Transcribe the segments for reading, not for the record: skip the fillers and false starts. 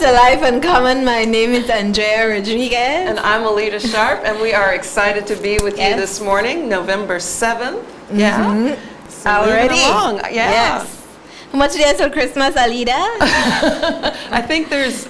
to Life Uncommon. My name is Andrea Rodriguez. And I'm Alida Sharp, and we are excited to be with you this morning, November 7th. Yeah. So already? Along. Yeah. Yes. How much days till Christmas, Alida? I think there's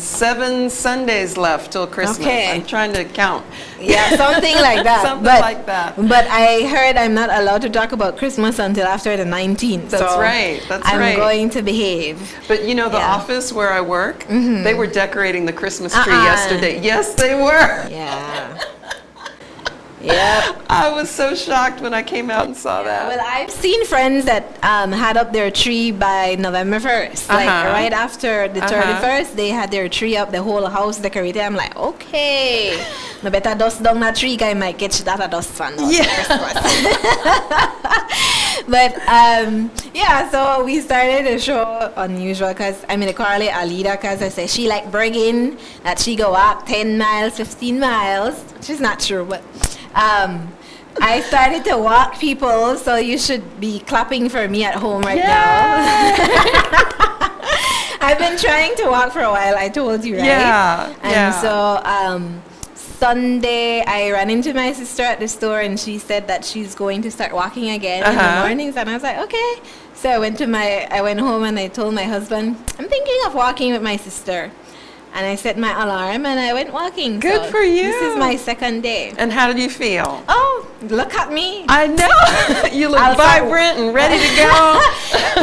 7 Sundays left till Christmas. Okay. I'm trying to count. Yeah, something like that. Something like that. But I heard I'm not allowed to talk about Christmas until after the 19th. That's right. That's right. I'm going to behave. But you know, the office where I work, they were decorating the Christmas tree yesterday. Yes, they were. Yeah. Yep. I was so shocked when I came out and saw that. Well, I've seen friends that had up their tree by November 1st. Like right after the 31st, they had their tree up, the whole house decorated. I'm like, okay. No better dust down that tree, I might get you that dust fan out for Christmas. But yeah, so we started the show unusual because I correlate Alida because I say she like bragging that she go walk 10 miles, 15 miles, which is not true, but I started to walk people, so you should be clapping for me at home right now. I've been trying to walk for a while, I told you, right? Yeah. And so Sunday, I ran into my sister at the store, and she said that she's going to start walking again in the mornings, and I was like, okay. So I went home and I told my husband, I'm thinking of walking with my sister. And I set my alarm and I went walking. Good for you. This is my second day. And how did you feel? Oh, look at me. I know. You look vibrant and ready to go.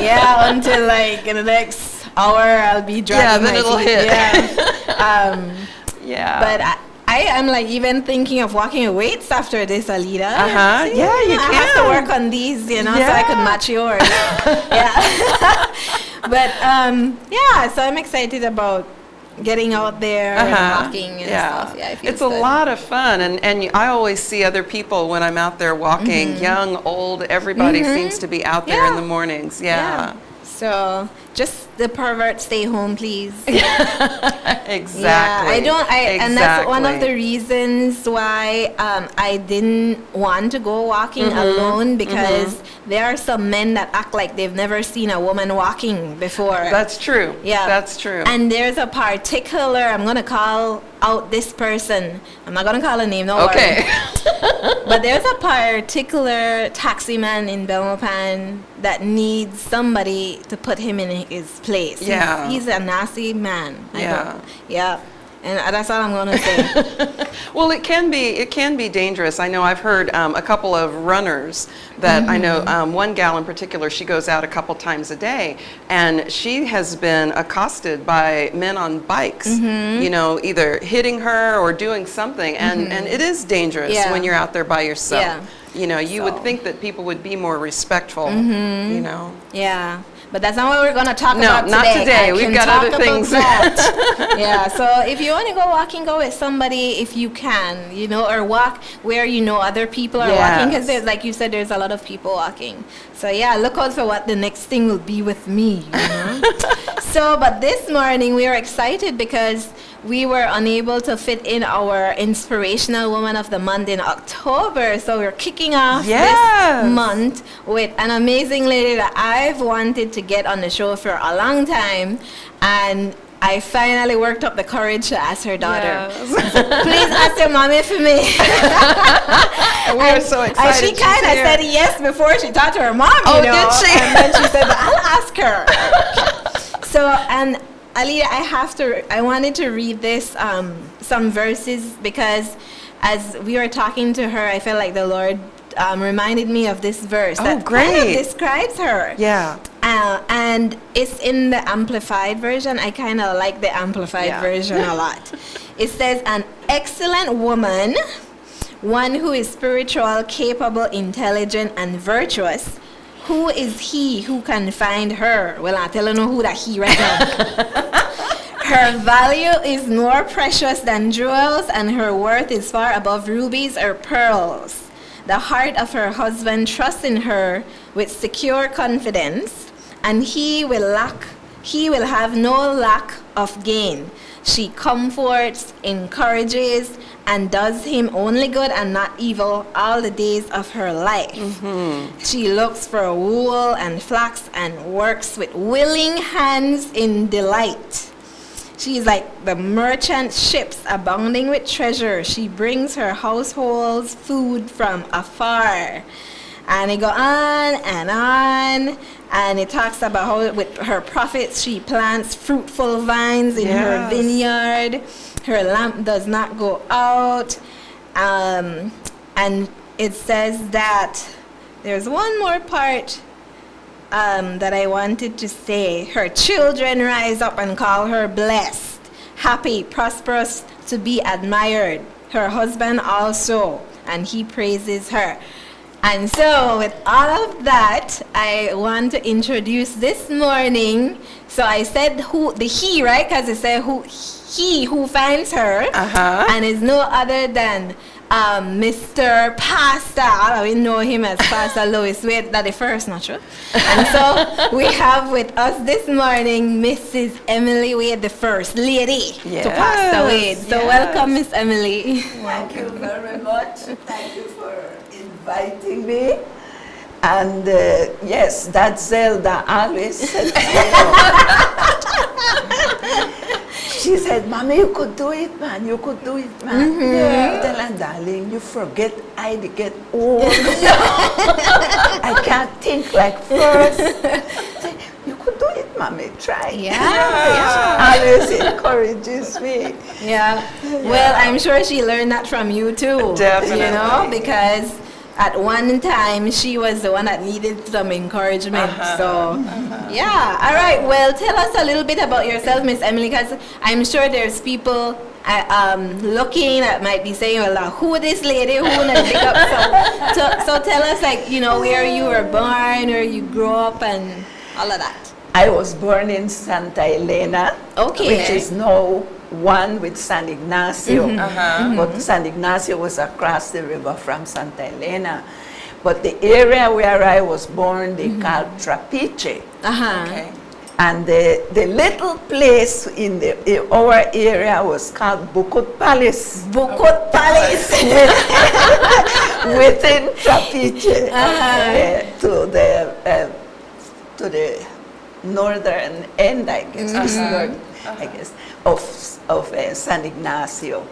Yeah, until like in the next hour I'll be dragging then my it'll feet. hit. Yeah. Yeah. But I am like even thinking of walking with weights after this, Alida. Yeah, you can. I have to work on these, so I could match yours. Yeah. But yeah, so I'm excited about getting out there and walking and stuff. Yeah, it's a lot of fun, and I always see other people when I'm out there walking, young, old, everybody seems to be out there in the mornings. Yeah. So just the perverts stay home, please. Exactly. Yeah, and that's one of the reasons why I didn't want to go walking alone, because there are some men that act like they've never seen a woman walking before. That's true. Yeah. That's true. And there's a particular, I'm going to call out this person. I'm not going to call a name, don't worry. But there's a particular taxi man in Belmopan that needs somebody to put him in his place. Yeah. He's a nasty man. Yeah. And that's all I'm going to say. Well, it can be dangerous. I know I've heard a couple of runners that I know, one gal in particular, she goes out a couple times a day, and she has been accosted by men on bikes, either hitting her or doing something, and it is dangerous when you're out there by yourself. Yeah. You would think that people would be more respectful, Yeah. But that's not what we're going to talk about today. No, not today. We've got other things. Yeah, so if you want to go walking, go with somebody if you can, or walk where other people are walking. Because like you said, there's a lot of people walking. So yeah, look out for what the next thing will be with me. So, but this morning we are excited because we were unable to fit in our Inspirational Woman of the Month in October. So we're kicking off this month with an amazing lady that I've wanted to get on the show for a long time. And I finally worked up the courage to ask her daughter. Please ask your mommy for me. We are so excited. And she kind of said yes before she talked to her mom, did she? And then she said, I'll ask her. So, and Alida, I wanted to read this, some verses, because as we were talking to her, I felt like the Lord reminded me of this verse that kind of describes her. Yeah. And it's in the Amplified version. I kind of like the Amplified version a lot. It says, an excellent woman, one who is spiritual, capable, intelligent, and virtuous. Who is he who can find her? Well, I'll tell you who that he right now. Her value is more precious than jewels, and her worth is far above rubies or pearls. The heart of her husband trusts in her with secure confidence, and he will have no lack of gain. She comforts, encourages, and does him only good and not evil all the days of her life. She looks for wool and flax and works with willing hands in delight. She's like the merchant ships abounding with treasure. She brings her household's food from afar. And it go on, and it talks about how with her profits she plants fruitful vines in her vineyard. Her lamp does not go out. And it says that there's one more part that I wanted to say. Her children rise up and call her blessed, happy, prosperous, to be admired. Her husband also, and he praises her. And so with all of that, I want to introduce this morning. So I said the he, right? Because it said he who finds her, and is no other than Mr. Pastor. All of we know him as Pastor Louis Wade, that the first, not true. And so we have with us this morning Mrs. Emily Wade, the first lady to Pastor Wade. So welcome, Miss Emily. Thank you very much. Thank you for inviting me. And yes, that Zelda always said, she said, Mommy, you could do it, man. You could do it, man. Yeah. Tell her, darling, you forget I get old. I can't think like first. Say, you could do it, Mommy. Try. Yeah. Always encourages me. Yeah. Well, I'm sure she learned that from you too. Definitely. You know, because at one time she was the one that needed some encouragement. So, yeah. All right. Well, tell us a little bit about yourself, Miss Emily, because I'm sure there's people looking that might be saying, well, who this lady, who wanna pick up? So tell us, like, you know, where you were born, where you grew up, and all of that. I was born in Santa Elena, Okay. which is now one with San Ignacio. But San Ignacio was across the river from Santa Elena. But the area where I was born, they called Trapiche. Okay. And the little place in our area was called Bukut Palace. Bukut Palace. Within Trapiche. To the northern end, I guess, I guess, of San Ignacio.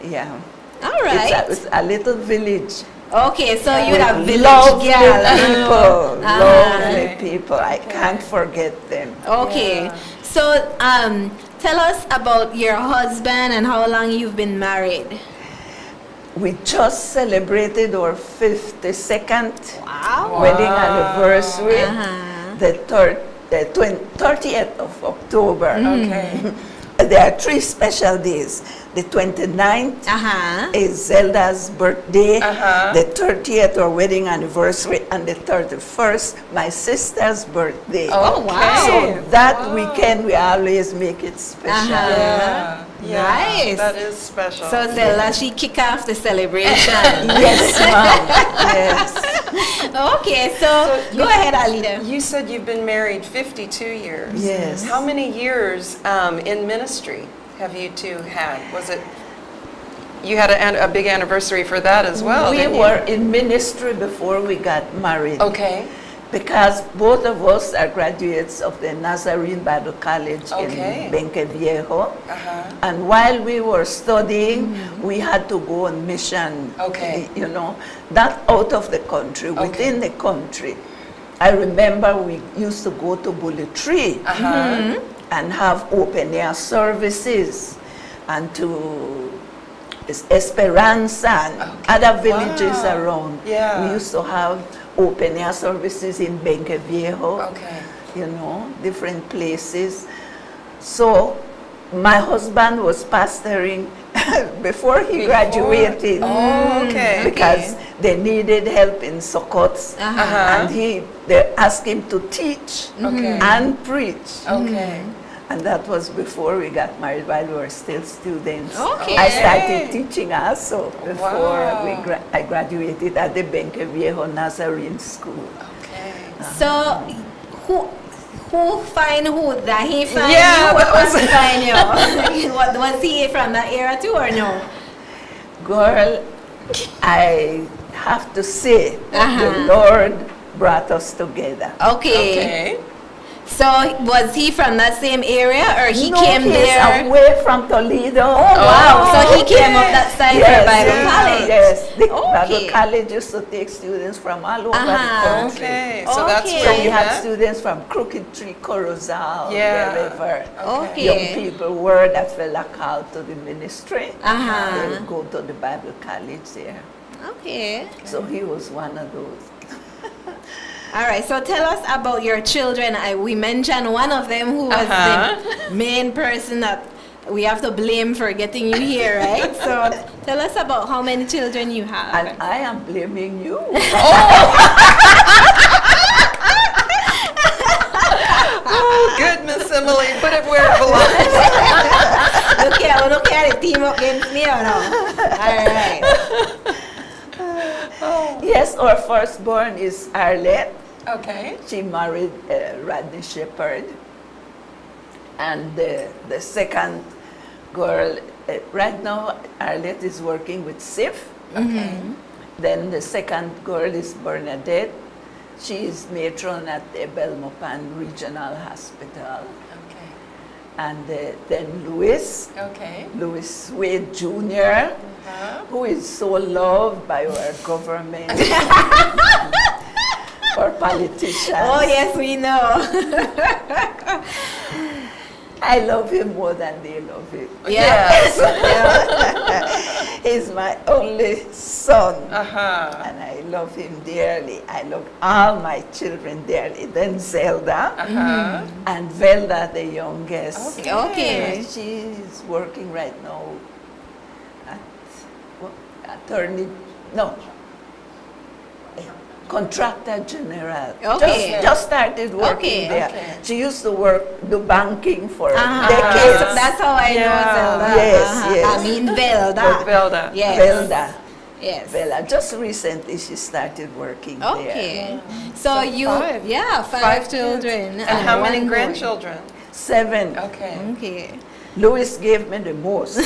Yeah. All right. It's a little village. Okay, so you're a village Lovely girl. people, lovely people. I can't forget them. Okay, so tell us about your husband and how long you've been married. We just celebrated our 52nd Wow. wedding anniversary, the 30th of October. Okay. There are 3 special days. The 29th is Zelda's birthday, the 30th our wedding anniversary, and the 31st my sister's birthday. Oh, wow. So that weekend we always make it special. Yeah. Nice. That is special. So Zelda, she kick off the celebration. Yes, ma'am. Yes. Okay, so go ahead, Alida. You said you've been married 52 years. Yes. How many years in ministry have you two had? Was it, you had a big anniversary for that as well, We didn't were in ministry before we got married. you? Okay. Because both of us are graduates of the Nazarene Bible College Okay. in Benque Viejo. And while we were studying, we had to go on mission. Okay. You know, not out of the country, within the country. I remember we used to go to Bully Tree and have open air services, and to Esperanza and other villages around. Yeah. We used to have open air services in Benque Viejo, Okay. you know, different places. So my husband was pastoring before he graduated. Oh, okay. Because they needed help in Sokots, and they asked him to teach and preach. Okay. And that was before we got married, while we were still students. Okay. I started teaching also before Wow. I graduated at the Benque Viejo Nazarene School. Okay. So who find who? That he find Yeah, you? that was- Or find you? What, was he from that era too or no? Girl, I have to say, the Lord brought us together. Okay. Okay. So was he from that same area, or he No, came he's there? away from Toledo. Oh wow! So he okay. came up that side for Bible college. Yes, the Okay. Bible college used to take students from all over the country. Okay, so that's Okay. where So we you had met? students from Crooked Tree, Corozal, Yeah. wherever Okay. young people were that felt called to the ministry. They would go to the Bible college there. Okay. So he was one of those. All right. So tell us about your children. We mentioned one of them who was the main person that we have to blame for getting you here, right? So tell us about how many children you have. And I am blaming you. Oh, good, Miss Emily. Put it where it belongs. Look at the team up against me or no? All right. Yes, our firstborn is Arlette. Okay. She married Rodney Shepherd. And the second girl, right now, Arlette is working with SIF. Okay. Then the second girl is Bernadette. She is matron at the Belmopan Regional Hospital. Okay. And then Louis Wade Jr., who is so loved by our government, our politicians. Oh yes, we know. I love him more than they love him. Yes. He's my only son, Uh-huh. and I love him dearly. I love all my children dearly. Then Zelda, Uh-huh. and Velda, the youngest. Okay. She's working right now at contractor general. Okay. Just started working Okay. there. Okay. She used to do banking for Uh-huh. decades. That's how I know Yeah. Zelda. Yes, yes. I mean Velda. Velda. Yes. Velda. Yes. Velda. Just recently she started working there. Okay. So So you, five. five children. And how many one boy. grandchildren? 7. Okay. Okay. Louis gave me the most.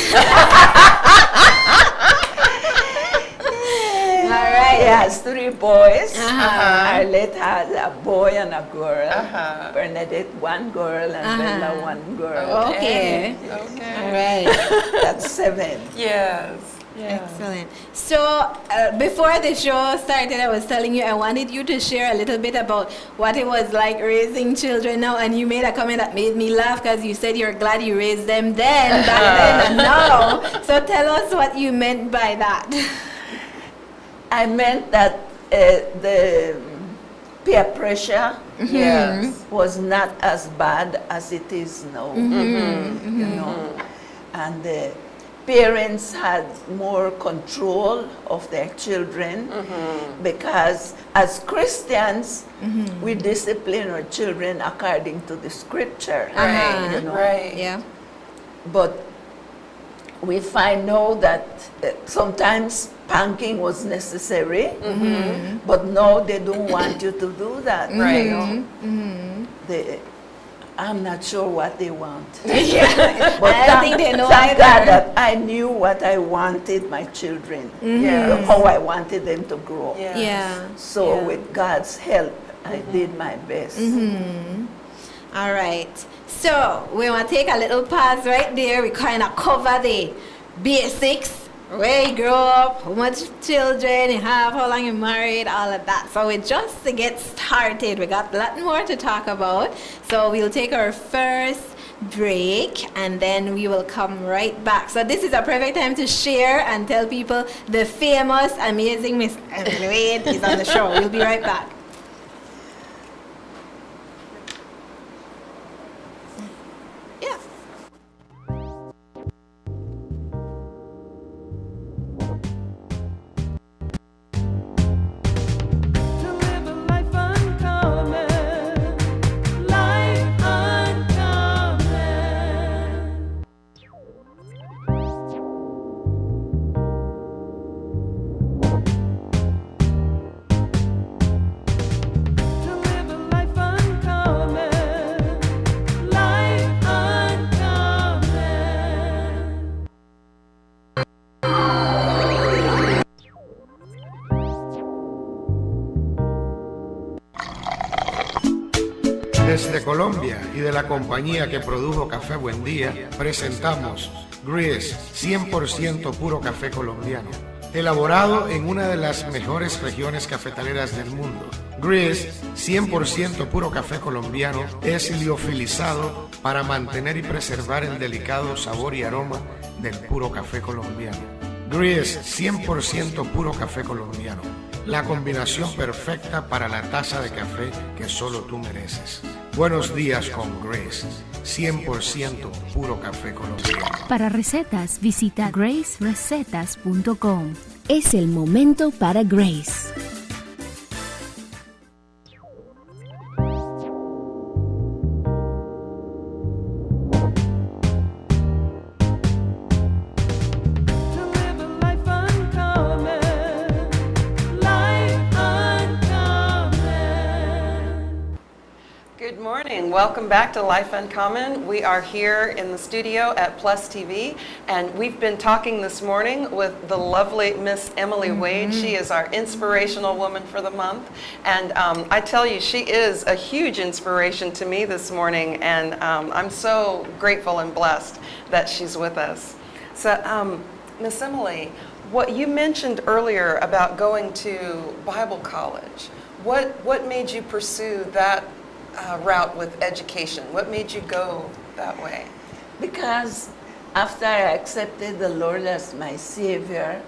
All right. He has 3 boys. Uh-huh. Arlette has a boy and a girl. Uh-huh. Bernadette, 1 girl, and Bella, 1 girl. Okay. Okay. All right. That's 7. Yes. Yeah. Excellent. So before the show started, I was telling you I wanted you to share a little bit about what it was like raising children now, and you made a comment that made me laugh because you said you're glad you raised them then, back then, and now. So tell us what you meant by that. I meant that the peer pressure Yes. was not as bad as it is now. You know, and the parents had more control of their children because as Christians, we discipline our children according to the scripture. Uh-huh. You know? Right. Yeah. But we find now that sometimes spanking was necessary, but now they don't want you to do that. Right. You know? I'm not sure what they want. Yeah. But I don't think they know thank either. God that I knew what I wanted my children, Yeah. how I wanted them to grow. Yes. Yeah. So Yeah. with God's help, I did my best. All right. So we want to take a little pause right there. We kind of cover the basics. Where you grew up, how much children you have, how long you married, all of that. So we just to get started, we got a lot more to talk about. So we'll take our first break and then we will come right back. So this is a perfect time to share and tell people the famous, amazing Miss Emily Wade is on the show. We'll be right back. Yeah. To live a life uncommon, life uncommon. Desde Colombia y de la compañía que produjo Café Buen Día, presentamos Grease, 100% puro café colombiano, elaborado en una de las mejores regiones cafetaleras del mundo. Grease, 100% puro café colombiano, es liofilizado para mantener y preservar el delicado sabor y aroma del puro café colombiano. Grease, 100% puro café colombiano, la combinación perfecta para la taza de café que solo tú mereces. Buenos días con Grease, 100% puro café colombiano. Para recetas, visita gracerecetas.com. Es el momento para Grace. To live a life uncommon, life uncommon. Good morning. Welcome back to Life Uncommon. We are here in the studio at Plus TV, and we've been talking this morning with the lovely Miss Emily Wade. She is our inspirational woman for the month, and I tell you, she is a huge inspiration to me this morning, and I'm so grateful and blessed that she's with us. So, Miss Emily, what you mentioned earlier about going to Bible college, what made you pursue that route with education? What made you go that way? Because after I accepted the Lord as my Savior,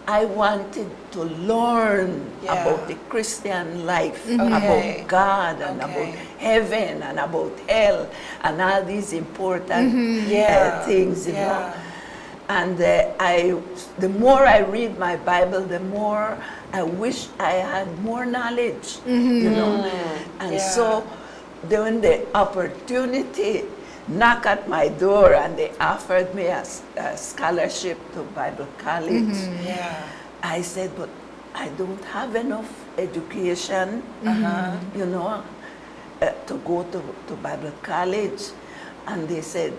I wanted to learn Yeah. about the Christian life, Okay. about God and Okay. about heaven and about hell and all these important Yeah. things, you Yeah. know. And the more I read my Bible, the more I wish I had more knowledge, you know. And Yeah. so when the opportunity knocked at my door and they offered me a scholarship to Bible college, Yeah. I said, but I don't have enough education, you know, to go to Bible college. And they said,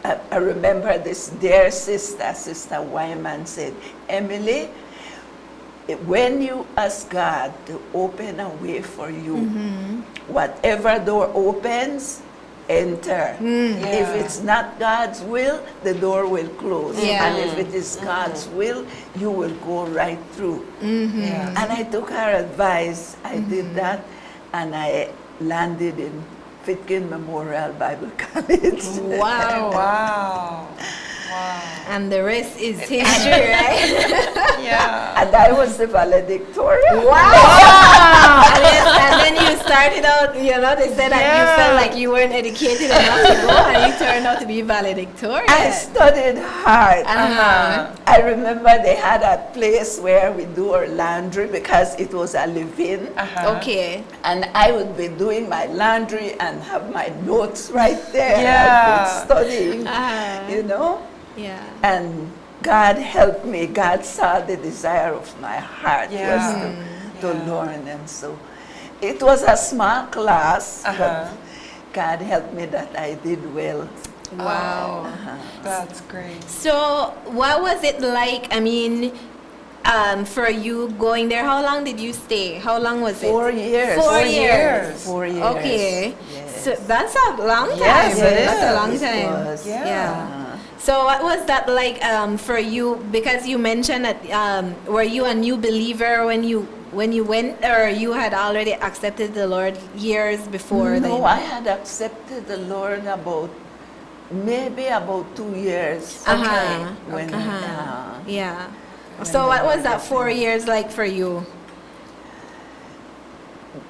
I remember this dear sister, Sister Wyman said, Emily, when you ask God to open a way for you, whatever door opens, enter. If it's not God's will, the door will close. Yeah. And if it is God's will, you will go right through. Yeah. And I took her advice. I did that, and I landed in Pitkin Memorial Bible College. Wow. Wow. Wow. And the rest is history, right? Yeah. And I was the valedictorian. Wow! And then you started out, you know, they said that you felt like you weren't educated enough to go, and you turned out to be valedictorian. I studied hard. I remember they had a place where we do our laundry because it was a live-in. Okay. And I would be doing my laundry and have my notes right there. Yeah. I was studying, you know. Yeah. And God helped me. God saw the desire of my heart Yeah. was to learn. And so it was a small class, but God helped me that I did well. Wow. That's great. So, what was it like? I mean, for you going there, how long did you stay? How long was it? 4 years. 4 years. 4 years. Okay. Yes. So that's a long time. Yes, it That's a is. long It time. was. Yeah. So what was that like for you? Because you mentioned that were you a new believer when you went, or you had already accepted the Lord years before then? No, I had accepted the Lord maybe about 2 years. Okay. When, Yeah. So what was that 4 years like for you?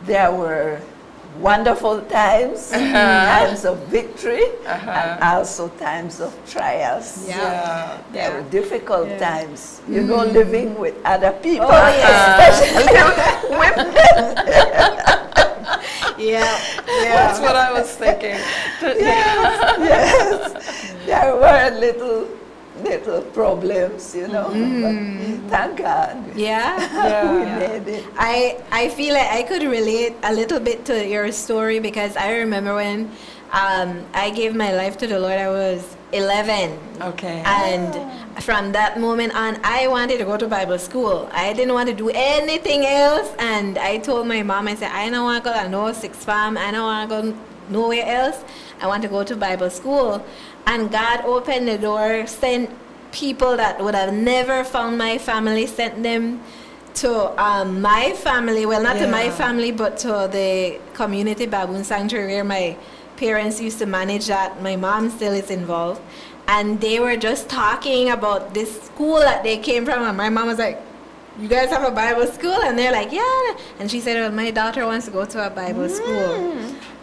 there were wonderful times, times of victory, and also times of trials. Yeah. There were difficult times, you know, living with other people, Oh, yes. especially women. Yeah. That's what I was thinking. Yes, there were little problems, you know, but thank God. Yeah. We made it. I feel like I could relate a little bit to your story, because I remember when I gave my life to the Lord, I was 11. Okay. And from that moment on, I wanted to go to Bible school. I didn't want to do anything else. And I told my mom, I said, I don't want to go to no sixth form. I don't want to go nowhere else. I want to go to Bible school. And God opened the door, sent people that would have never found my family, sent them to my family. Well, not to my family, but to the community baboon sanctuary where my parents used to manage that. My mom still is involved. And they were just talking about this school that they came from. And my mom was like, you guys have a Bible school? And they're like, yeah. And she said, well, my daughter wants to go to a Bible school.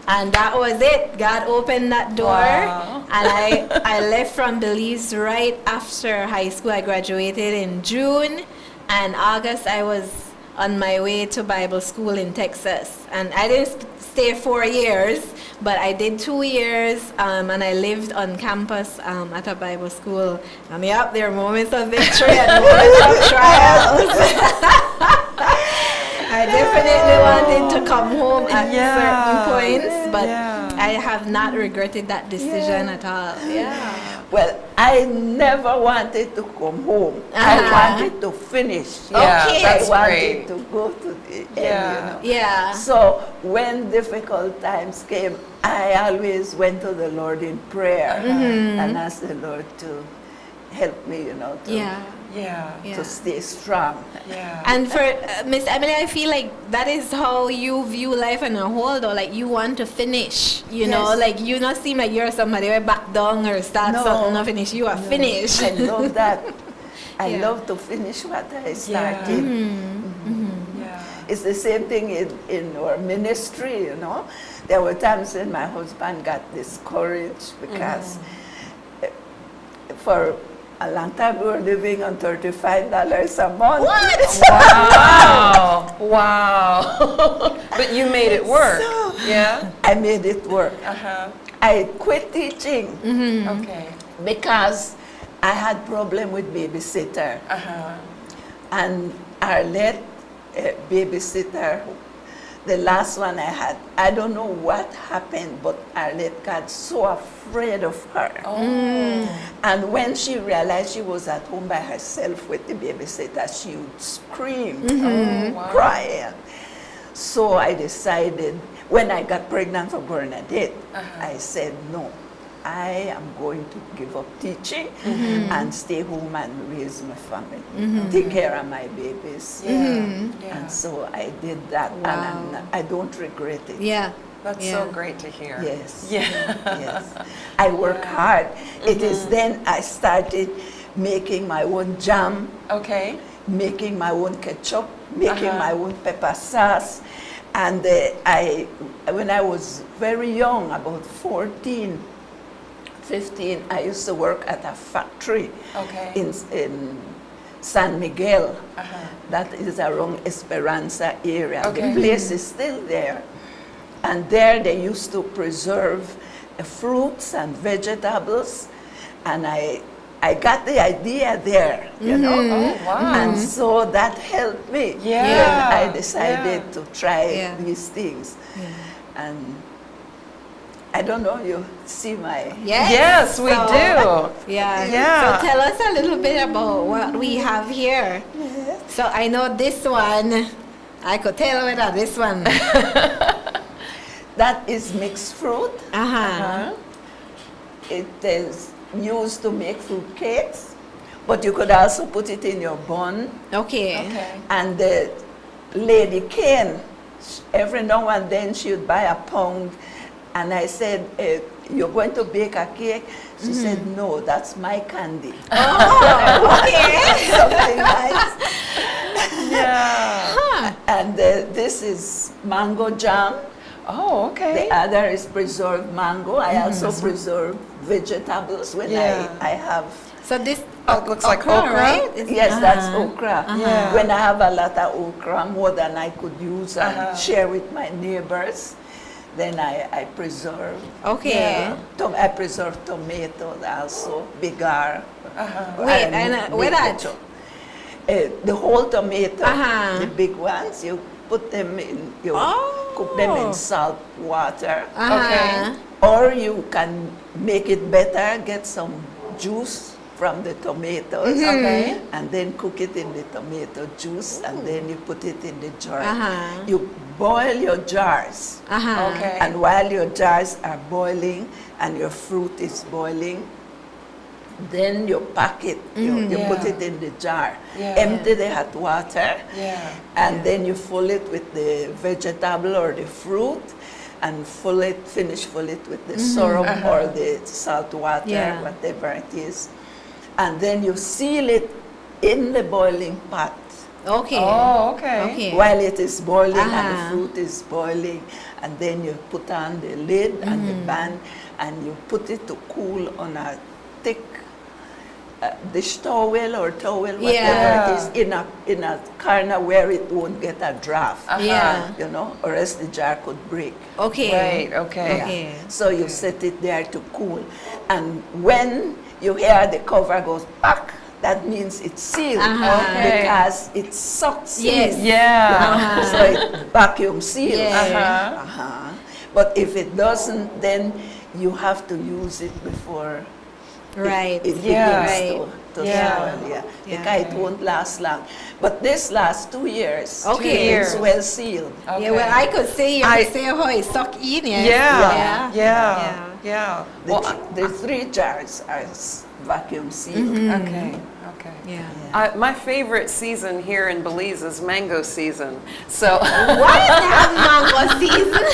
And that was it. God opened that door. Wow. And I left from Belize right after high school. I graduated in June. And August, I was on my way to Bible school in Texas. And I didn't stay 4 years, but I did 2 years. And I lived on campus at a Bible school. And yep, there are moments of victory and moments of trials. I definitely wanted to come home at certain points, but I have not regretted that decision at all. Yeah. Well, I never wanted to come home. I wanted to finish. Yeah, Okay. that's I wanted great. to go to the end, Yeah. Yeah. So when difficult times came, I always went to the Lord in prayer and asked the Lord to help me, to, Yeah. Yeah. to stay strong. Yeah. And for Miss Emily, I feel like that is how you view life in a whole, though. Like you want to finish, you know, Yes. like you not seem like you're somebody who back down or start No. something or finish. You are finished. I love that. I Yeah. love to finish what I started. Yeah. It's the same thing in our ministry, There were times when my husband got discouraged because for a long time we were living on $35 a month. What? Wow. Wow. But you made it work. Yeah. I made it work. Uh-huh. I quit teaching Okay. because I had problem with babysitter. Uh-huh. And Arlette, babysitter, the last one I had, I don't know what happened, but Arlette got so afraid of her. And when she realized she was at home by herself with the babysitter, she would scream, crying. So I decided, when I got pregnant for Bernadette, I said, no, I am going to give up teaching and stay home and raise my family, take care of my babies. And so I did that, and I don't regret it. Yeah. That's so great to hear. Yes. Yeah. Yes. I work hard. It is then I started making my own jam, Okay. making my own ketchup, making my own pepper sauce. And when I was very young, about 14, 15, I used to work at a factory in San Miguel. That is around Esperanza area. Okay. The place is still there. And there they used to preserve fruits and vegetables. And I got the idea there, Oh, wow. And so that helped me. Yeah. When I decided to try Yeah. these things. And I don't know, you see my... Yes, we do. Yeah. Yeah. So tell us a little bit about what we have here. So I know this one, I could tell whether this one. That is mixed fruit. It is used to make fruit cakes, but you could also put it in your bun. Okay. And the lady Kane, every now and then she would buy a pound. And I said, you're going to bake a cake? She said, no, that's my candy. Oh, okay. Something nice. Yeah. And this is mango jam. Oh, okay. The other is preserved mango. I also preserve vegetables when I have. So this looks like okra. right? Yes, that's okra. Yeah. When I have a lot of okra, more than I could use and share with my neighbors, then I preserve. Okay. I preserve tomatoes also, bigar. Wait, and where that? The whole tomato, Uh-huh. the big ones, you put them in, you Oh. cook them in salt water. Okay. Or you can make it better, get some juice from the tomatoes, and then cook it in the tomato juice, and then you put it in the jar. You boil your jars. Okay. And while your jars are boiling and your fruit is boiling, then you pack it, you put it in the jar, empty the hot water, and then you fill it with the vegetable or the fruit, and fill it with the syrup or the salt water, whatever it is. And then you seal it in the boiling pot. Okay. Oh, okay. While it is boiling and the fruit is boiling, and then you put on the lid and the band, and you put it to cool on a thick dish towel or towel, whatever it is, in a corner where it won't get a draft. You know, or else the jar could break. Okay. Right, okay. Okay. So you set it there to cool, and when you hear the cover goes back, that means it's sealed because it sucks Yes. in. Yeah. So it vacuum seals. Yeah. But if it doesn't, then you have to use it before Right. it begins Right. to Yeah. spoil. Yeah. Because it won't last long. But this lasts 2 years. Okay. It's well sealed. Yeah, well, I could see how it suck in. Yes. Yeah. The, Well, the 3 jars are vacuum sealed. okay. Yeah. My favorite season here in Belize is mango season. So What? Have mango season?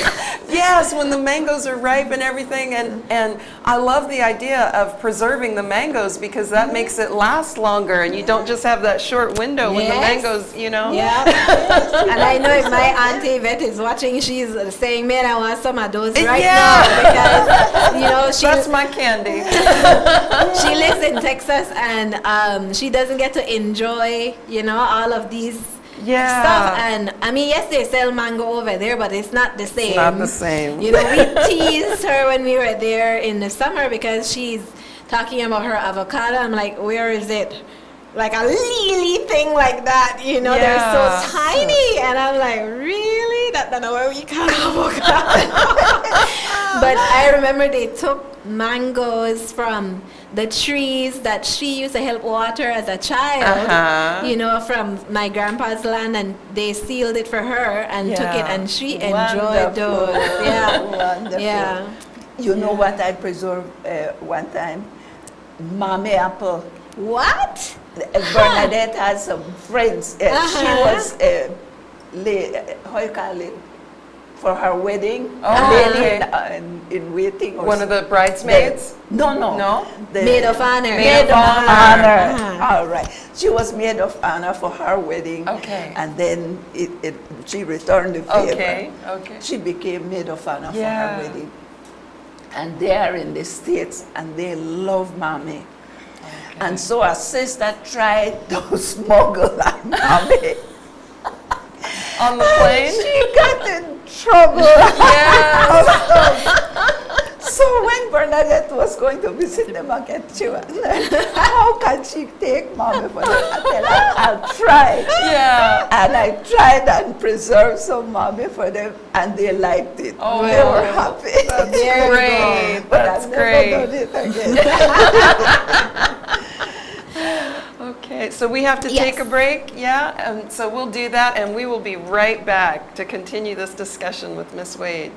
yes, when the mangoes are ripe and everything, and I love the idea of preserving the mangoes because that makes it last longer, and you don't just have that short window when the Yes. mangoes, you know. Yeah. And I know if my auntie Yvette is watching, she's saying, man, I want some of those right now. Because, you know, That's my candy. she lives in Texas, and she doesn't get to enjoy, you know, all of these stuff. And I mean, yes, they sell mango over there, but it's not the same. It's not the same. You know, we teased her when we were there in the summer because she's talking about her avocado. I'm like, where is it? Like a lily thing like that, you know, they're so tiny. And I'm like, really? That's not what we call avocado. But I remember they took mangoes from the trees that she used to help water as a child, you know, from my grandpa's land, and they sealed it for her and took it, and she enjoyed those. Yeah. Wonderful. Yeah. You know what I preserved one time? Mame apple. What? Bernadette had some friends. She was, how you call it, for her wedding. Lady in waiting. Or One of the bridesmaids? No. Maid of honor. Maid of honor. All right. She was maid of honor for her wedding. Okay. And then she returned the favor. Okay. She became maid of honor for her wedding. And they are in the States, and they love Mommy. And so her sister tried to smuggle that Mommy On the plane? She got in trouble. So when Bernadette was going to visit them again, she was like, how can she take Mommy for them? I tell her, I'll try. Yeah. And I tried and preserved some Mommy for them, and they liked it. Oh, they were happy. That's great. But That's I've great. never done it again. Okay, so we have to take a break, and so we'll do that, and we will be right back to continue this discussion with Miss Wade.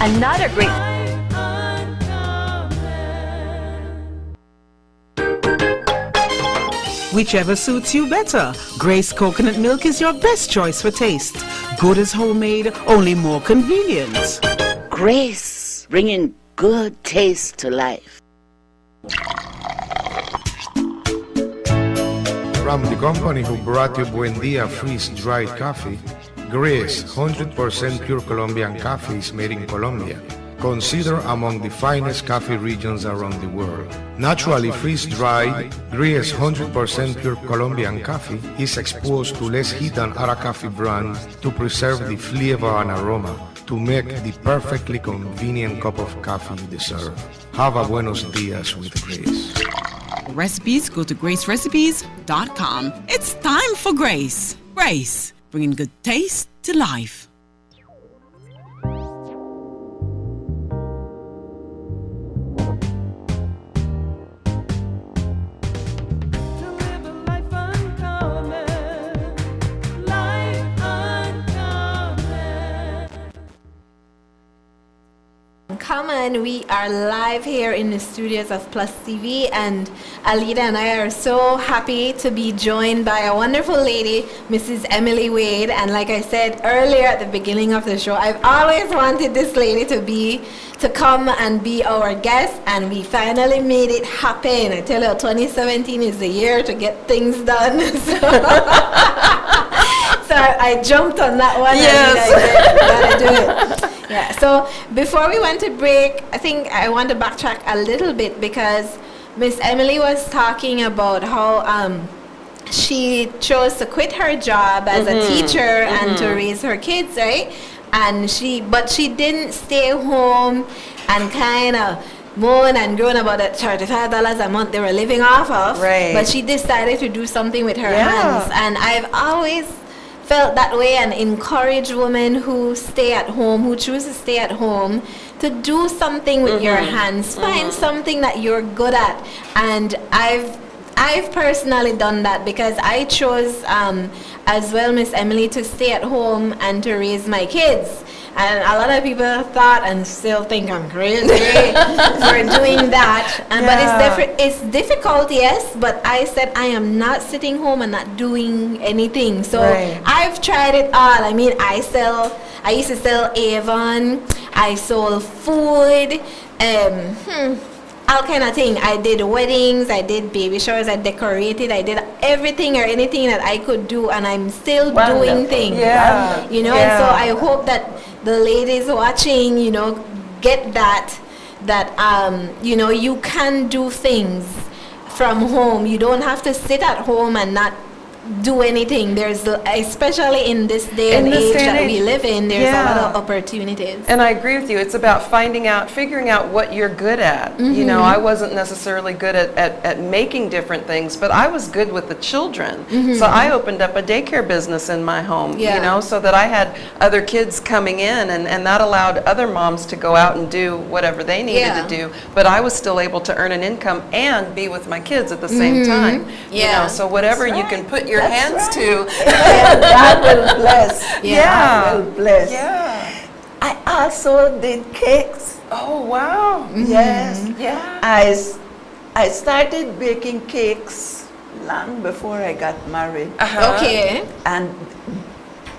Another great Whichever suits you better. Grace coconut milk is your best choice for taste. Good as homemade, only more convenient. Grace, bringing good taste to life. From the company who brought you Buen Dia freeze-dried coffee, Grace 100% pure Colombian coffee is made in Colombia, considered among the finest coffee regions around the world. Naturally freeze-dried, Grace 100% pure Colombian coffee is exposed to less heat than other coffee brands to preserve the flavor and aroma to make the perfectly convenient cup of coffee you deserve. Have a buenos dias with Grace. Recipes, go to gracerecipes.com. It's time for Grace. Grace, bringing good taste to life. Uncommon. We are live here in the studios of Plus TV, and Alida and I are so happy to be joined by a wonderful lady, Mrs. Emily Wade. And like I said earlier at the beginning of the show, I've always wanted this lady to come and be our guest, and we finally made it happen. I tell you, 2017 is the year to get things done. So I jumped on that one. Yes. I did. Gotta do it. Yeah. So before we went to break, I think I want to backtrack a little bit, because Miss Emily was talking about how she chose to quit her job as a teacher and to raise her kids, right? But she didn't stay home and kind of moan and groan about that $35 a month they were living off of. Right. But she decided to do something with her hands. And I've always felt that way and encourage women who stay at home, who choose to stay at home, to do something with your hands. Find something that you're good at. And I've personally done that, because I chose as well, Miss Emily, to stay at home and to raise my kids. And a lot of people thought and still think I'm crazy for doing that. But it's difficult, yes. But I said I am not sitting home and not doing anything. So I've tried it all. I mean, I used to sell Avon. I sold food. All kind of thing. I did weddings, I did baby showers, I decorated, I did everything or anything that I could do, and I'm still doing things. Yeah. You know, and so I hope that the ladies watching, you know, get that you know, you can do things from home. You don't have to sit at home and not do anything. There's, especially in this day and age that we live in, there's a lot of opportunities. And I agree with you. It's about figuring out what you're good at. You know, I wasn't necessarily good at making different things, but I was good with the children. So I opened up a daycare business in my home, you know, so that I had other kids coming in, and that allowed other moms to go out and do whatever they needed to do, but I was still able to earn an income and be with my kids at the same time. You know, so whatever you can put your hands to. God will bless. Yeah. God will bless. Yeah. I also did cakes. Oh, wow. Yes. Yeah. I started baking cakes long before I got married. Okay. And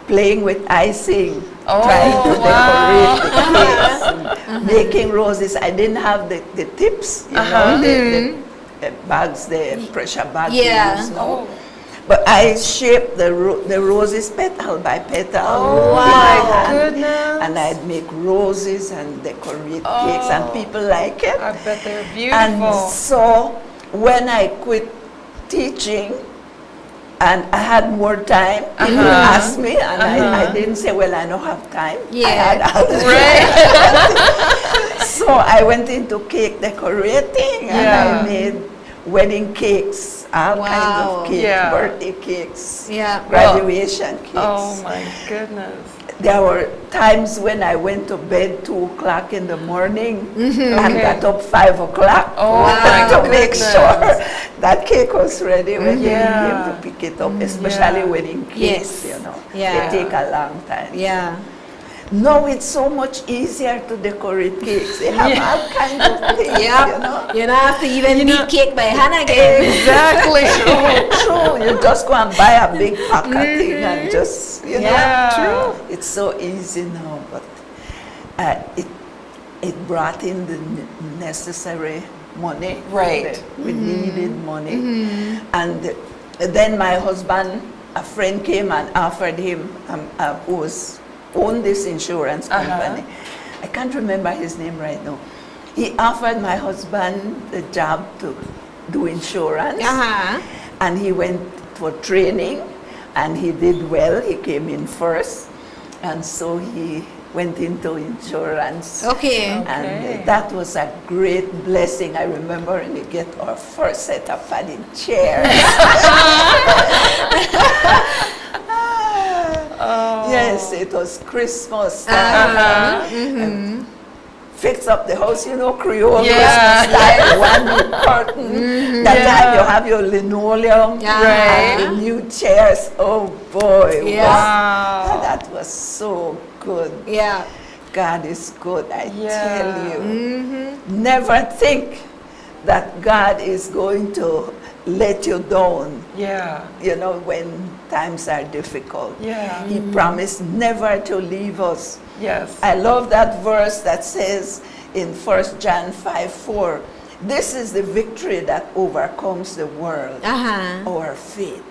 playing with icing, Oh, trying to wow. decorate the cakes, and making roses. I didn't have the tips, you know, the bags, the pressure bags. Yeah. You know. But I shaped the roses petal by petal. Oh, with my my hand. goodness. And I'd make roses and decorate cakes, and people like it. I bet they're beautiful. And so when I quit teaching and I had more time, people asked me, and I didn't say, well, I don't have time. Yeah. I had other So I went into cake decorating, and I made wedding cakes, all kinds of cakes, birthday cakes, graduation cakes. Oh my goodness. There were times when I went to bed 2 o'clock in the morning and got up 5 o'clock to make sure that cake was ready when they came to pick it up, especially wedding cakes, you know. They take a long time. Yeah. No, it's so much easier to decorate cakes. They have all kinds of things, you know. You don't have to even beat cake by hand again. Exactly. True. You just go and buy a big pack of thing and just, you know. True. It's so easy now, but it brought in the necessary money. Right. We needed money. And then my husband, a friend came and offered him, who owned this insurance company. I can't remember his name right now. He offered my husband the job to do insurance. And he went for training, and he did well. He came in first. And so he went into insurance. And that was a great blessing. I remember when we get our first set of padded chairs. Yes, it was Christmas. And fix up the house, you know, Creole Christmas style, one with curtain. That time you have your linoleum and the new chairs. Oh boy, wow. That was so good. God is good, I Yeah. tell you. Never think that God is going to let you down, Yeah. you know, when times are difficult. Yeah. He promised never to leave us. Yes. I love that verse that says in 1 John 5:4, this is the victory that overcomes the world, our faith.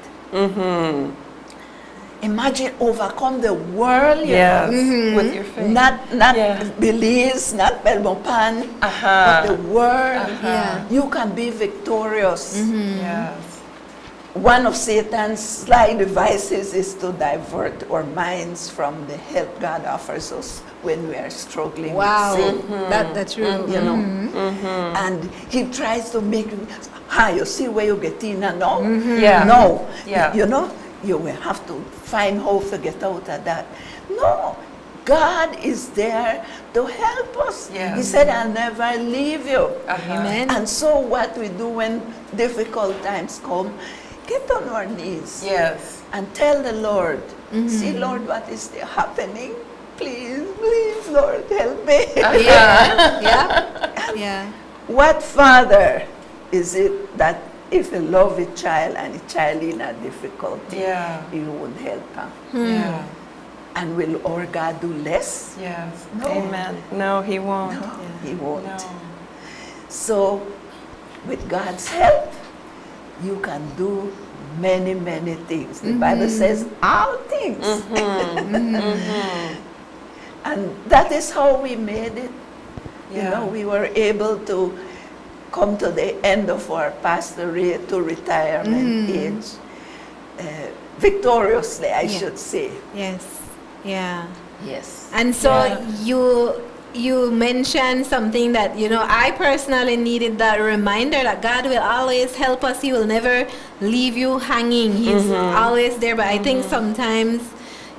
Imagine overcome the world, you Yes. know. With your faith. Not Yeah. Belize, not Belmopan, but the world. Yeah. You can be victorious. Yes. One of Satan's sly devices is to divert our minds from the help God offers us when we are struggling Wow. with sin. That's true. You know, and he tries to make you, you see where you get in and now? Yeah. No, Yeah. you know, you will have to find how to get out of that. No, God is there to help us. Yes. He said, I'll never leave you. Amen. And so what we do when difficult times come, get on our knees Yes. and tell the Lord, see, Lord, what is there happening? Please, please, Lord, help me. Yeah. Yeah. Yeah. What father is it that if you love a child and a child in a difficulty, Yeah. you would help her? Yeah. And will our God do less? Yes. No. Amen. No, he won't. No, he won't. No. So, with God's help, you can do many, many things. The Bible says all things. And that is how we made it. You Yeah. know, we were able to come to the end of our pastorate to retirement age victoriously, I should say. Yes. Yeah. Yes. And so Yeah. you mentioned something that, you know, I personally needed that reminder that God will always help us. He will never leave you hanging. He's always there. But I think sometimes,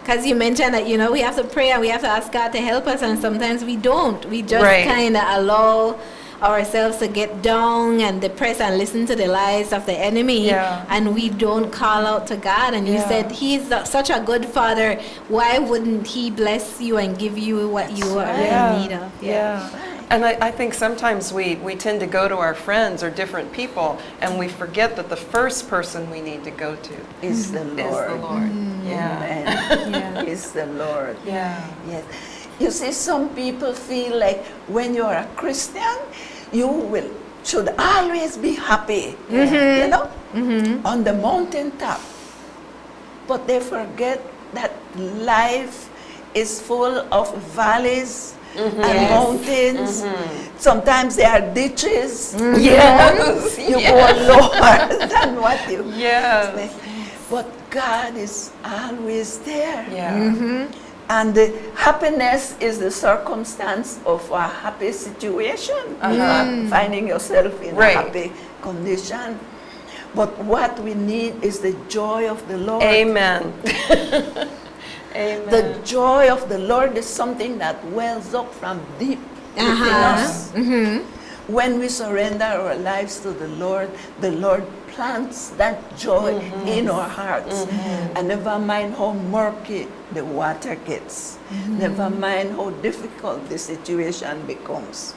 because you mentioned that, you know, we have to pray and we have to ask God to help us, and sometimes we don't. We just Right. kind of allow ourselves to get down and depressed and listen to the lies of the enemy, Yeah. and we don't call out to God. And you Yeah. said he's such a good father. Why wouldn't he bless you and give you what you are in need of? Yeah. And I think sometimes we tend to go to our friends or different people, and we forget that the first person we need to go to Is the is Lord. the Lord. Yeah. Amen. Yeah. Is the Lord. Yeah. Yes. You see, some people feel like when you're a Christian, you should always be happy, you know, on the mountaintop. But they forget that life is full of valleys and mountains. Sometimes there are ditches. Yes. You go lower than what you Yes. But God is always there. Yeah. And the happiness is the circumstance of a happy situation, finding yourself in Right. a happy condition. But what we need is the joy of the Lord. Amen. Amen. The joy of the Lord is something that wells up from deep within us. When we surrender our lives to the Lord plants that joy in our hearts. And never mind how murky the water gets. Never mind how difficult the situation becomes.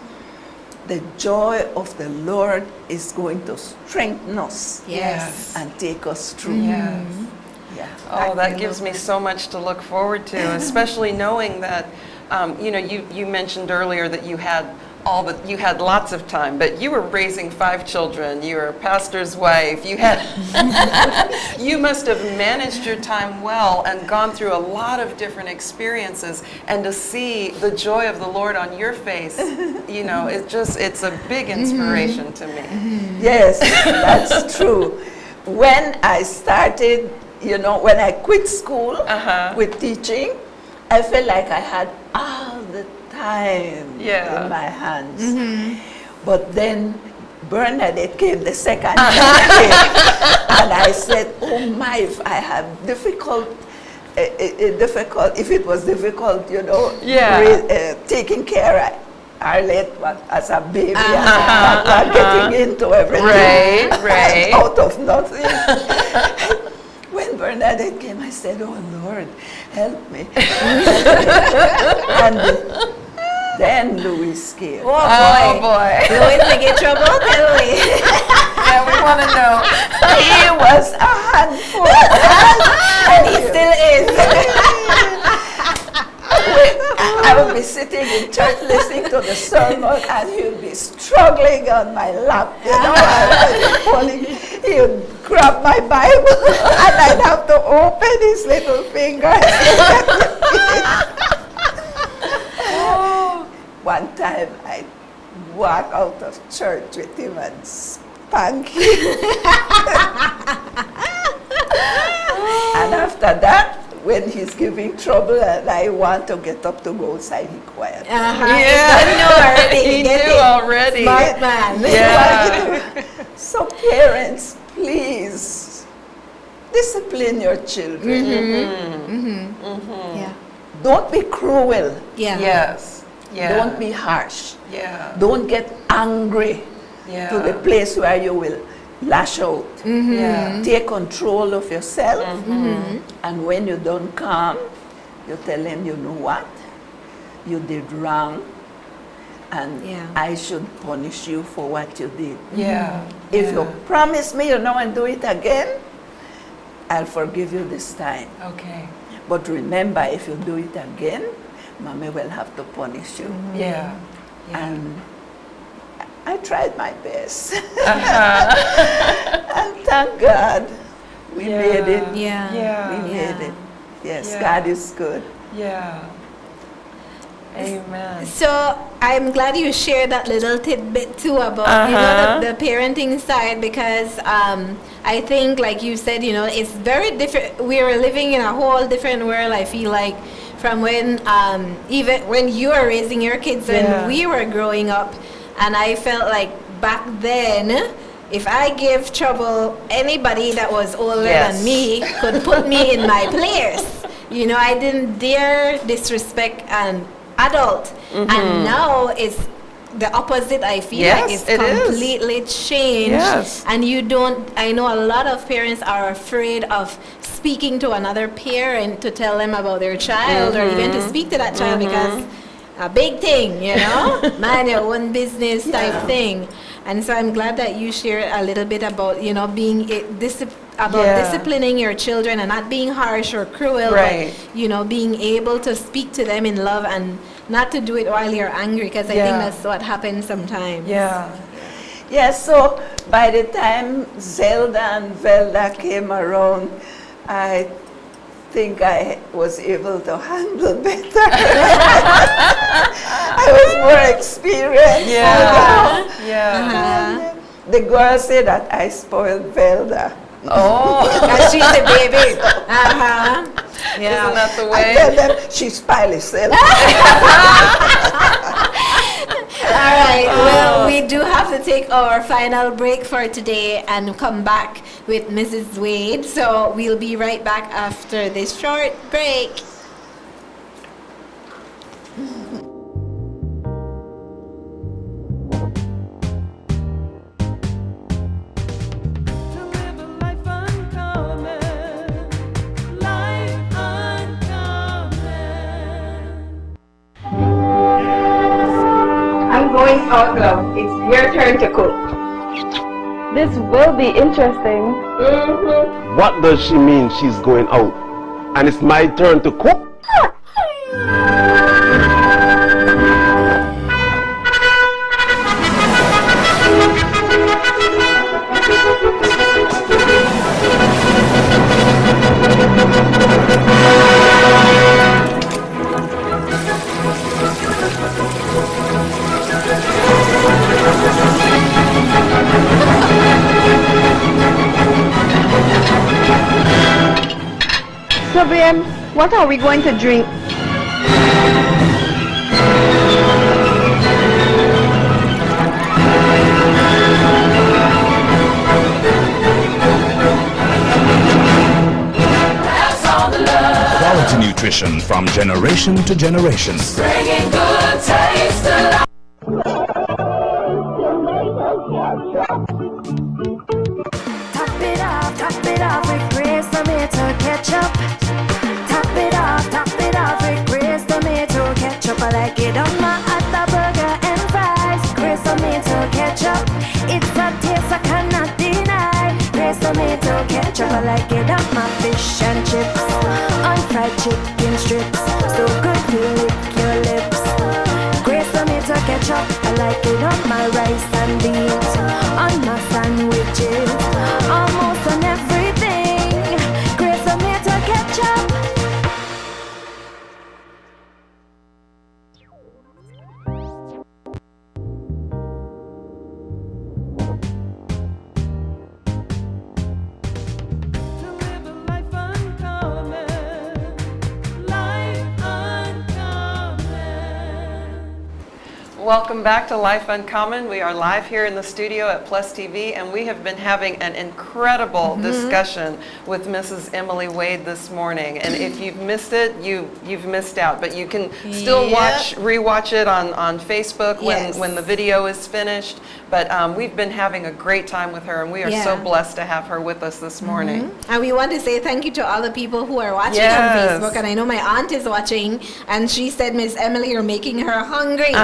The joy of the Lord is going to strengthen us Yes. and take us through. Yes. Yeah. Oh, that gives me so much to look forward to, especially knowing that, you know, you mentioned earlier that you had lots of time, but you were raising 5 children. You were a pastor's wife. You must have managed your time well and gone through a lot of different experiences. And to see the joy of the Lord on your face, you know, it's a big inspiration to me. Yes, that's true. When I started, you know, when I quit school with teaching, I felt like I had all the time in my hands. But then Bernadette came the second time, and I said, oh my, if I have difficult, if it was difficult, you know, taking care of Arlette as a baby and getting into everything Right. out of nothing. When Bernadette came, I said, oh Lord, help me. And Then Louis came. Oh boy. Louis may get trouble, tell me. Yeah, we want to know. He was a handful. And he still is. I would be sitting in church listening to the sermon, and he would be struggling on my lap. You know, he would grab my Bible, and I'd have to open his little fingers. One time, I walked out of church with him and spank him. And after that, when he's giving trouble and I want to get up to go outside, he quiet. Yeah, he knew already. Smart man. Yeah. So parents, please discipline your children. Yeah. Don't be cruel. Yeah. Yes. Yeah. Don't be harsh. Yeah. Don't get angry Yeah. to the place where you will lash out. Yeah. Take control of yourself. And when you don't calm, you tell them, you know what? You did wrong. And Yeah. I should punish you for what you did. Yeah. If you promise me you know and do it again, I'll forgive you this time. Okay. But remember, if you do it again, Mommy will have to punish you. Yeah. And I tried my best. And thank God we made it. Yeah. Yeah. We made it. Yes, Yeah. God is good. Yeah. Amen. So I'm glad you shared that little tidbit too about the parenting side, because I think, like you said, it's very different. We are living in a whole different world, I feel like, from when even when you were raising your kids when we were growing up. And I felt like back then, if I gave trouble, anybody that was older than me could put me in my place. I didn't dare disrespect an adult. And now it's the opposite, I feel like. It's completely changed. Yes. And I know a lot of parents are afraid of speaking to another parent to tell them about their child or even to speak to that child because a big thing, mind your own business type thing. And so I'm glad that you shared a little bit about, being disciplining your children and not being harsh or cruel, but, being able to speak to them in love and not to do it while you're angry, because I think that's what happens sometimes. Yeah. Yes, so by the time Zelda and Velda came around, I think I was able to handle better. I was more experienced. The girl said that I spoiled Velda. Oh. Because she's a baby. Isn't that the way? I tell them she spoiled herself. All right, well, we do have to take our final break for today and come back with Mrs. Wade. So we'll be right back after this short break. To live a life uncommon, life uncommon. I'm going out now. It's your turn to cook. This will be interesting. What does she mean she's going out? And it's my turn to cook? So, babe, what are we going to drink? Quality nutrition from generation to generation. Bringing good taste to life. Top it off with Grace tomato ketchup. Top it off with Grace tomato ketchup. I like it on my hot ketchup, I like it on my fish and chips, on fried chicken strips, so good to lick your lips. Grace tomato ketchup, I like it on my rice and beans, on my sandwiches, almost on everything. Grace tomato ketchup. Welcome back to Life Uncommon. We are live here in the studio at Plus TV, and we have been having an incredible discussion with Mrs. Emily Wade this morning. And if you've missed it, you've missed out. But you can still rewatch it on Facebook when the video is finished. But we've been having a great time with her, and we are so blessed to have her with us this morning. And we want to say thank you to all the people who are watching on Facebook. And I know my aunt is watching, and she said, Miss Emily, you're making her hungry.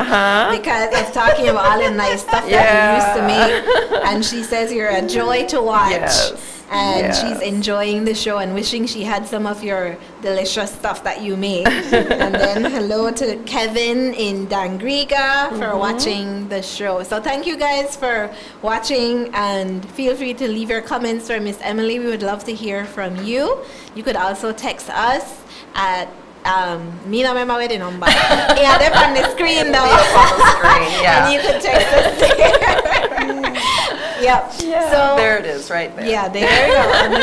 Because of talking about all the nice stuff that you used to make. And she says you're a joy to watch. And she's enjoying the show and wishing she had some of your delicious stuff that you make. And then hello to Kevin in Dangriga for watching the show. So thank you guys for watching, and feel free to leave your comments for Miss Emily. We would love to hear from you. You could also text us at me not remember where the number. Yeah, they're on the screen though. On the screen, And you can text us there. Yep. So there it is, right there. Yeah, there you go on the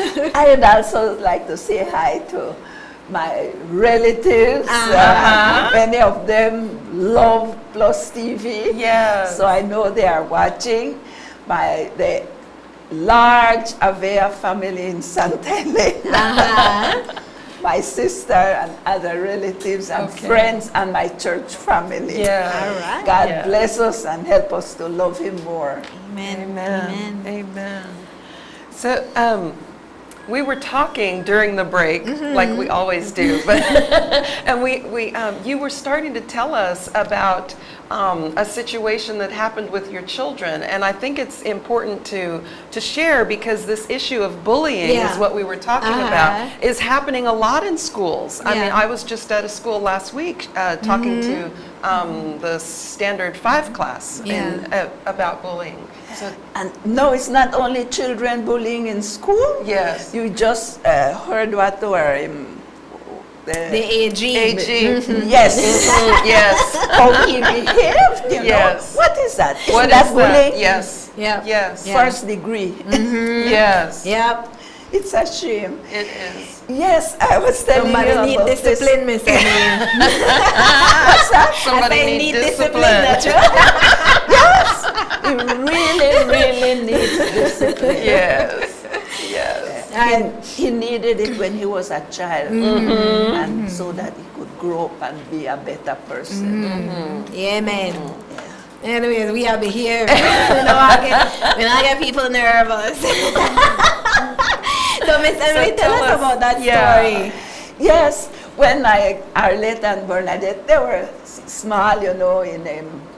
screen. I would also like to say hi to my relatives. Many of them love Plus TV. Yes. So I know they are watching. The large Avea family in Santa Elena. My sister and other relatives and friends and my church family. God bless us and help us to love Him more. Amen. So we were talking during the break, like we always do, but and you were starting to tell us about a situation that happened with your children, and I think it's important to share, because this issue of bullying is what we were talking about, is happening a lot in schools. I mean, I was just at a school last week talking to the Standard 5 class about bullying. So, and no, it's not only children bullying in school. Yes. You just heard what were the AG. Yes. Yes. How he behaved, you know. What is that? What that is bullying? That? Yes. Yes. First degree. Yes. Yep. It's a shame. It is. Yes, I was telling Somebody you need about discipline, Miss Emily. What's that? Somebody need discipline. Yes. He really needs discipline. Yes. And he needed it when he was a child, and so that he could grow up and be a better person. Yeah, man. Anyways, we have here. we not get people nervous. So, Miss Emily, tell us about that story. Yes, when Arlette and Bernadette, they were small, you know, in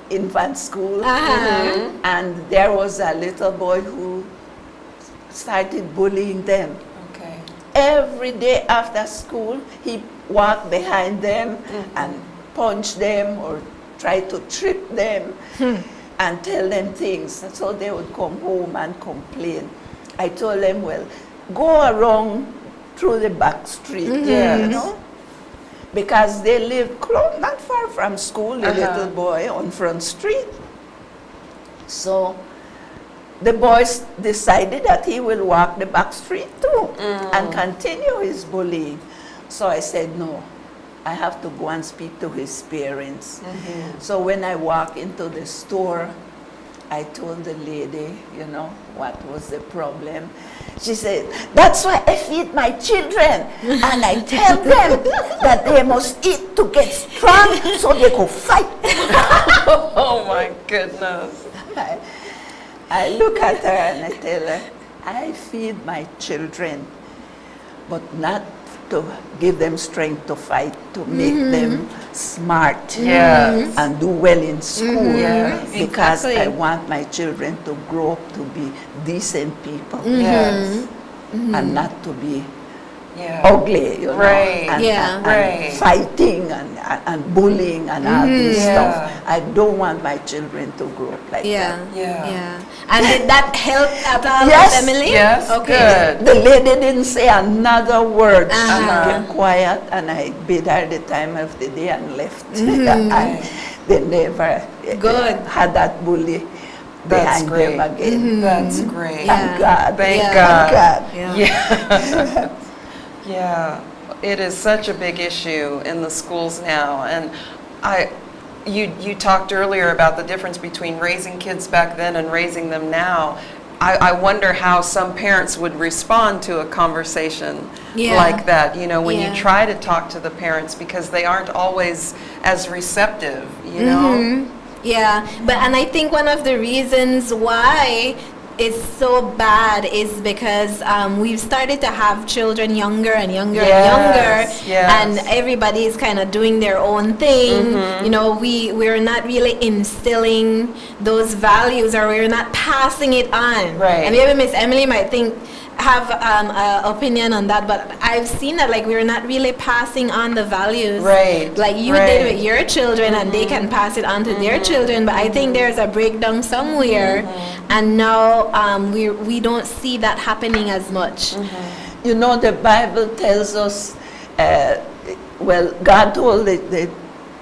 infant school, and there was a little boy who started bullying them. Okay. Every day after school, he walked behind them and punched them or tried to trip them and tell them things. And so they would come home and complain. I told them, well, go around through the back street, you know, because they lived not far from school, the little boy on Front Street. So the boys decided that he will walk the back street too and continue his bullying. So I said, no, I have to go and speak to his parents. So when I walked into the store, I told the lady, you know, what was the problem. She said, that's why I feed my children. And I tell them that they must eat to get strong so they go fight. Oh my goodness. I look at her and I tell her, I feed my children, but not to give them strength to fight, to make them smart and do well in school, because I want my children to grow up to be decent people. and not to be Yeah. ugly, you know, Right. and, Yeah. and Right. fighting and bullying and all this Yeah. stuff. I don't want my children to grow up like Yeah. that. Yeah. And did that help at all, Yes. Emily? Yes. Okay. Good. The lady didn't say another word. She Uh-huh. kept quiet, and I bid her the time of the day and left. Mm-hmm. And they never Good. had that bully That's behind great. them again. That's great. Thank God. Thank Yeah. God. God. Yeah. Yeah. It is such a big issue in the schools now. And you talked earlier about the difference between raising kids back then and raising them now. I wonder how some parents would respond to a conversation like that, you know, when you try to talk to the parents, because they aren't always as receptive, you know? Yeah, and I think one of the reasons why it's so bad is because we've started to have children younger and younger and younger, and everybody is kind of doing their own thing. You know, we're not really instilling those values, or we're not passing it on. Right. And maybe Miss Emily might have an opinion on that, but I've seen that, like, we're not really passing on the values like you did with your children, and they can pass it on to their children. But I think there's a breakdown somewhere, and now we don't see that happening as much. You know, the Bible tells us, well, God told the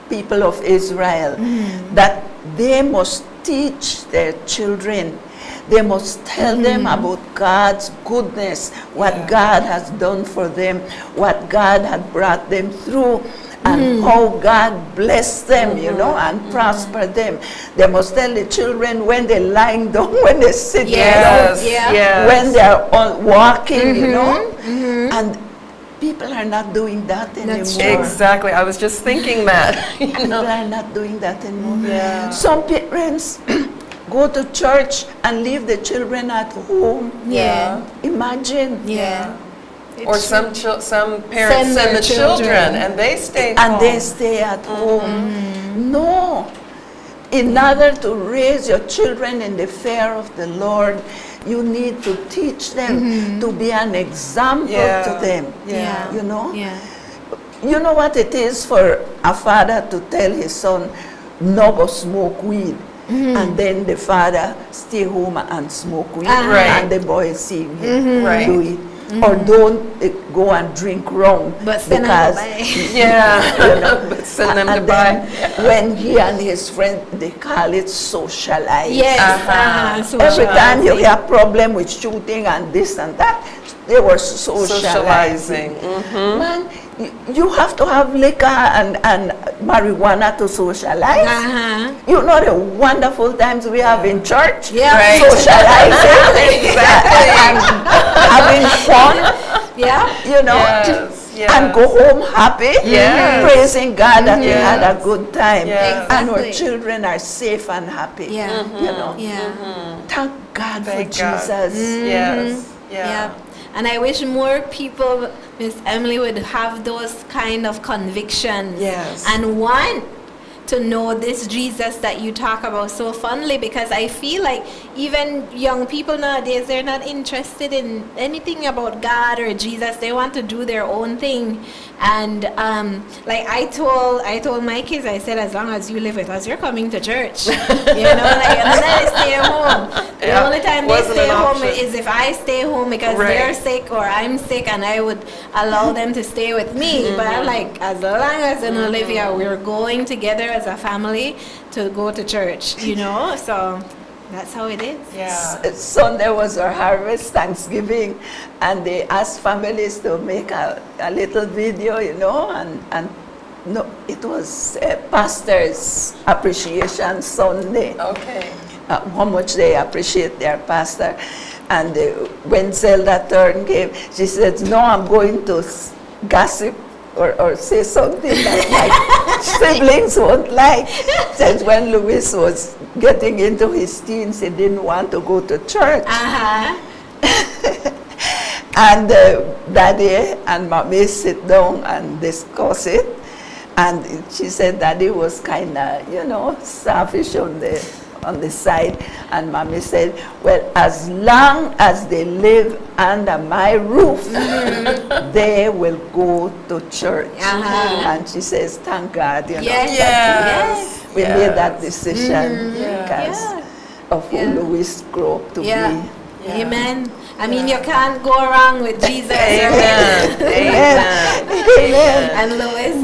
people of Israel that they must teach their children. They must tell them about God's goodness, what God has done for them, what God had brought them through, and how God blessed them, you know, and prosper them. They must tell the children when they're lying down, when they're sitting down, when they're walking, you know. And people are not doing that anymore. Exactly. I was just thinking that. People are not doing that anymore. Some parents go to church and leave the children at home. Imagine. Or some parents send the children and they stay home. And they stay at home. No. In order to raise your children in the fear of the Lord, you need to teach them to be an example to them. You know? You know what it is for a father to tell his son, no go smoke weed. And then the father stay home and smoke weed, and the boy see him do it. Or don't go and drink rum, but send them to buy. You know, but send them to and buy. When he and his friend, they call it socialize. Yes, Every time you have problem with shooting and this and that, they were socializing. Man, you have to have liquor and marijuana to socialize. You know the wonderful times we have in church, socializing, and having fun. You know, and go home happy, praising God that we had a good time, and our children are safe and happy. You know, thank God for Jesus. And I wish more people, Miss Emily, would have those kind of convictions and want to know this Jesus that you talk about so fondly, because I feel like even young people nowadays, they're not interested in anything about God or Jesus. They want to do their own thing. And like I told my kids, I said, as long as you live with us, you're coming to church. You know, like, and then they stay home. The only time they stay home is if I stay home because they're sick or I'm sick, and I would allow them to stay with me. But I'm like, as long as in Olivia, we're going together as a family to go to church, you know. So that's how it is. Sunday was our harvest, Thanksgiving, and they asked families to make a little video, you know, and no, it was Pastor's Appreciation Sunday. How much they appreciate their pastor. And when Zelda turn came, she said, no, I'm going to gossip or say something that my siblings won't like. Since when Louis was getting into his teens, he didn't want to go to church. And Daddy and Mommy sit down and discuss it. And she said Daddy was kind of, you know, selfish on the on the side. And Mommy said, well, as long as they live under my roof, they will go to church. And she says, thank God, you know. Yes. We made that decision because of who Louis grew up to be. Amen. I mean, you can't go wrong with Jesus. Amen. Amen. And Louis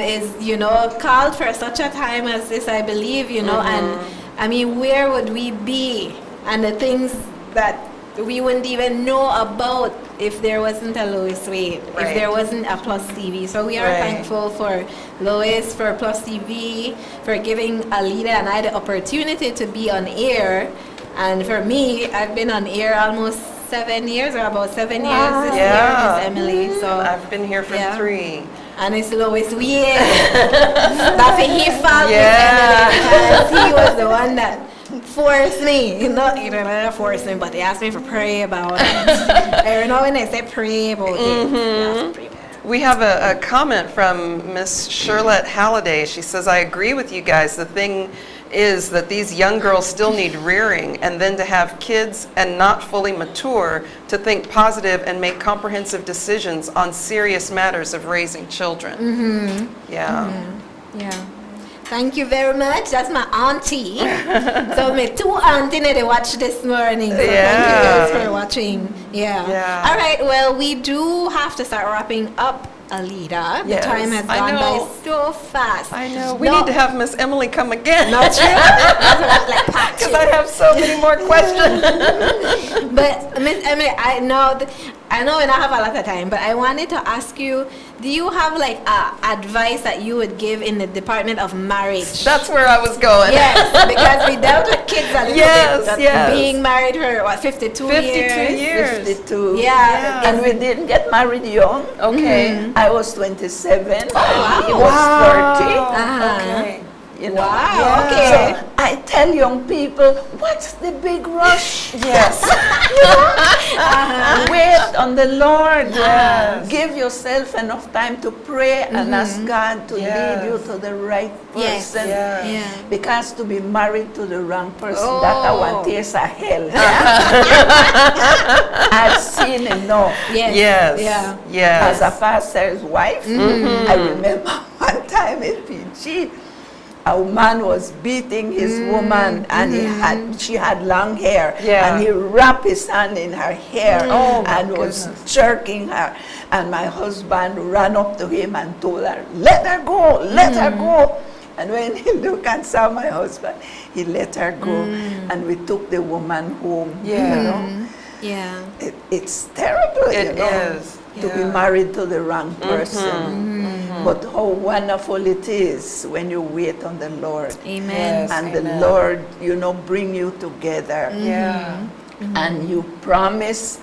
is, you know, called for such a time as this, I believe, you know, and I mean, where would we be? And the things that we wouldn't even know about if there wasn't a Louis Wade, if there wasn't a Plus TV. So we are thankful for Louis, for Plus TV, for giving Alida and I the opportunity to be on air. And for me, I've been on air almost 7 years, or about 7 years this year, Miss Emily. So I've been here for 3. And it's Louis Wade. That's he found Miss Emily, because he was the one that forced me. He didn't force me, but he asked me to pray about it. You know, when they say pray about it, you have to pray. We have a comment from Miss Charlotte Halliday. She says, I agree with you guys. The thing is that these young girls still need rearing, and then to have kids and not fully mature to think positive and make comprehensive decisions on serious matters of raising children. Yeah. Thank you very much. That's my auntie. So my 2 aunties they watch this morning. So thank you guys for watching. All right. Well, we do have to start wrapping up, Alida. The time has gone by so fast. I know. We need to have Miss Emily come again. Not true. Because I have so many more questions. But Miss Emily, I know we don't have a lot of time, but I wanted to ask you, do you have like advice that you would give in the department of marriage? That's where I was going. Yes, because we dealt with kids a little bit. Being married for, 52 years? 52. Yeah. And we didn't get married young. Okay. I was 27 and he was 30. Okay. You know? Wow, okay. So I tell young people, what's the big rush? Yes. Wait on the Lord. Give yourself enough time to pray and ask God to lead you to the right person. Because to be married to the wrong person, that one is a hell. I've seen enough. As a pastor's wife, I remember one time in PG, a man was beating his woman, and she had long hair, and he wrapped his hand in her hair and was jerking her. And my husband ran up to him and told her, let her go, let her go. And when he looked and saw my husband, he let her go, and we took the woman home. You know? It's terrible. It is. To be married to the wrong person. But how wonderful it is when you wait on the Lord. Amen. And the Lord, bring you together. And you promise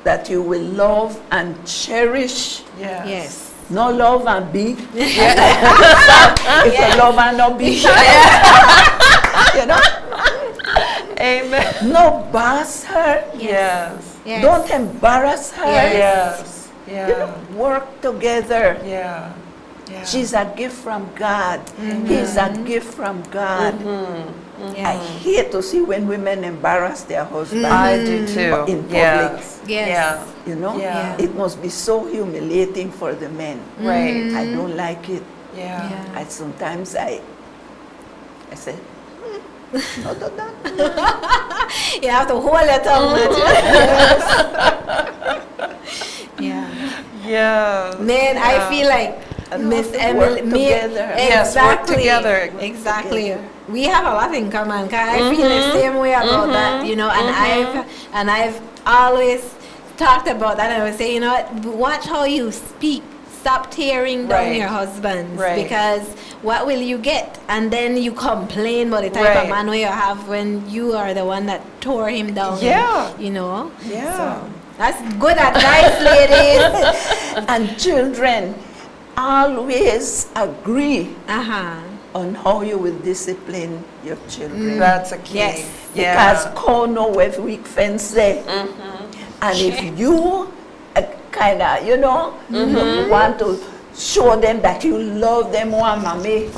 that you will love and cherish. Yes. No love and be. If you love and not be. Amen. No boss her. Yes. Don't embarrass her. Yes. Work together. She's a gift from God. He's a gift from God. I hate to see when women embarrass their husbands. I do too. In public. Yes. It must be so humiliating for the men. Right. I don't like it. Yeah. Sometimes I say, no, do that. You have to hold your tongue. Man, I feel like Miss Emily, work together. Exactly. We have a lot in common. I feel the same way about that, and I've always talked about that. I would say, watch how you speak. Stop tearing down your husbands, because what will you get? And then you complain about the type of man you have when you are the one that tore him down. So that's good advice, ladies. And children, always agree on how you will discipline your children. That's a key. Yes. Because cow know where weak fence there. And if you kind of, want to show them that you love them more, mommy,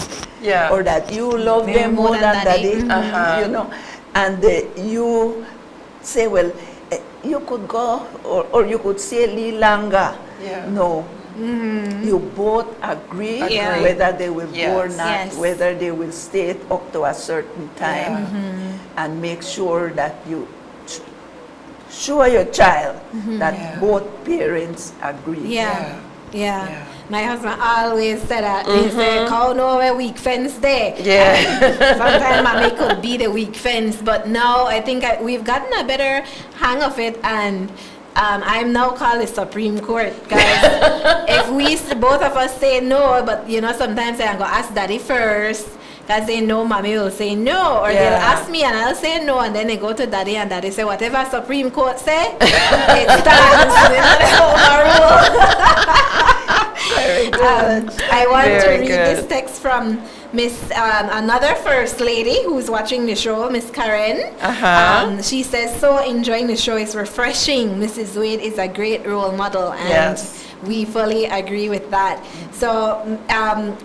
Yeah. or that you love They're them more than daddy, you know, and you say, well, you could go, or you could stay a little longer. Yeah. No. You both agree Yeah. whether they will go or Yes. not, Yes. whether they will stay up to a certain time, and make sure that you show your child that both parents agree. Yeah. Yeah. Yeah. My husband always said that. He said, "Cow know where weak fence there." Yeah. Sometimes mommy could be the weak fence, but now I think we've gotten a better hang of it, and I'm now called the Supreme Court, guys. If both of us say no, but you know, sometimes I'm gonna ask daddy first. Because they know mommy will say no, or they'll ask me and I'll say no, and then they go to daddy and daddy say whatever Supreme Court say, it stands. Very good. I want to Very read good. this text from Miss another First Lady who's watching the show, Miss Karen. She says, "So enjoying the show is refreshing. Mrs. Wade is a great role model," and Yes. we fully agree with that. So,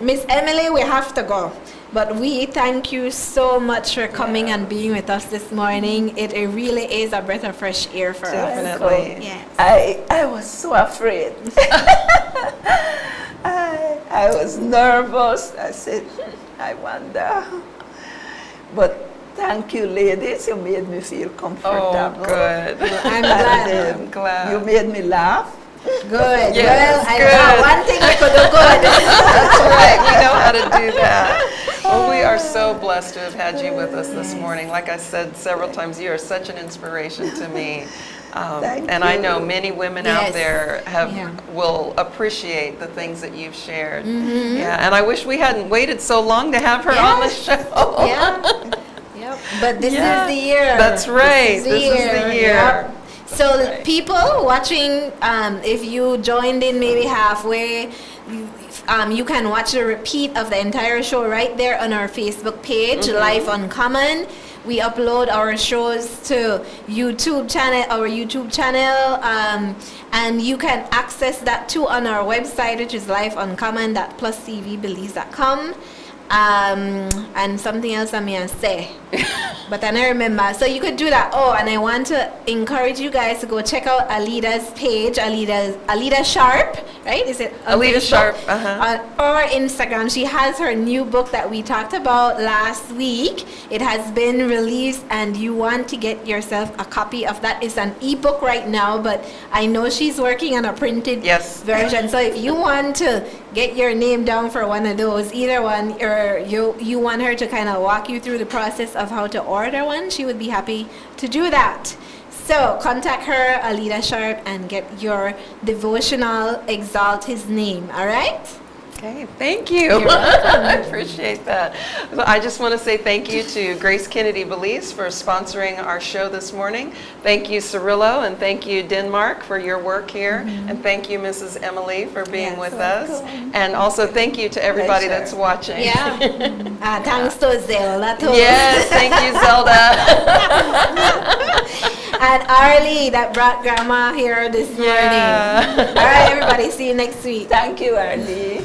Miss Emily, we have to go. But we thank you so much for coming and being with us this morning. It really is a breath of fresh air for us. Definitely. Yes. I was so afraid. I was nervous. I said, I wonder. But thank you, ladies. You made me feel comfortable. Oh, good. I'm glad. I'm glad. You made me laugh. Good. Yes, Well, I good. know one thing we could do good. That's right. We know how to do that. Well, we are so blessed to have had you with us this morning. Like I said several times, you are such an inspiration to me. And I know many women out Yes. there will appreciate the things that you've shared. Yeah, and I wish we hadn't waited so long to have her on the show. Yeah. Yep. But this is the year. That's right. This is the year. Yep. So people watching, if you joined in maybe halfway, you can watch the repeat of the entire show right there on our Facebook page, Life Uncommon. We upload our shows to our YouTube channel, and you can access that too on our website, which is lifeuncommon.pluscvbeliefs.com. And something else I may say, but I don't remember. So you could do that. Oh, and I want to encourage you guys to go check out Alida's page, Alida Sharp, right? Is it on Alida Facebook? Sharp, Or Instagram. She has her new book that we talked about last week. It has been released, and you want to get yourself a copy of that. It's an ebook right now, but I know she's working on a printed version. So if you want to get your name down for one of those, either one, or you want her to kind of walk you through the process of how to order one, she would be happy to do that. So contact her, Alida Sharp, and get your devotional, Exalt His Name. All right? Okay, thank you. You're welcome. I appreciate that. So I just want to say thank you to Grace Kennedy Belize for sponsoring our show this morning. Thank you, Cirillo, and thank you, Denmark, for your work here. And thank you, Mrs. Emily, for being with us. And also thank you to everybody that's watching. Yeah. Thanks to Zelda, too. Yes, thank you, Zelda. And Arlie, that brought Grandma here this morning. All right, everybody. See you next week. Thank you, Arlie.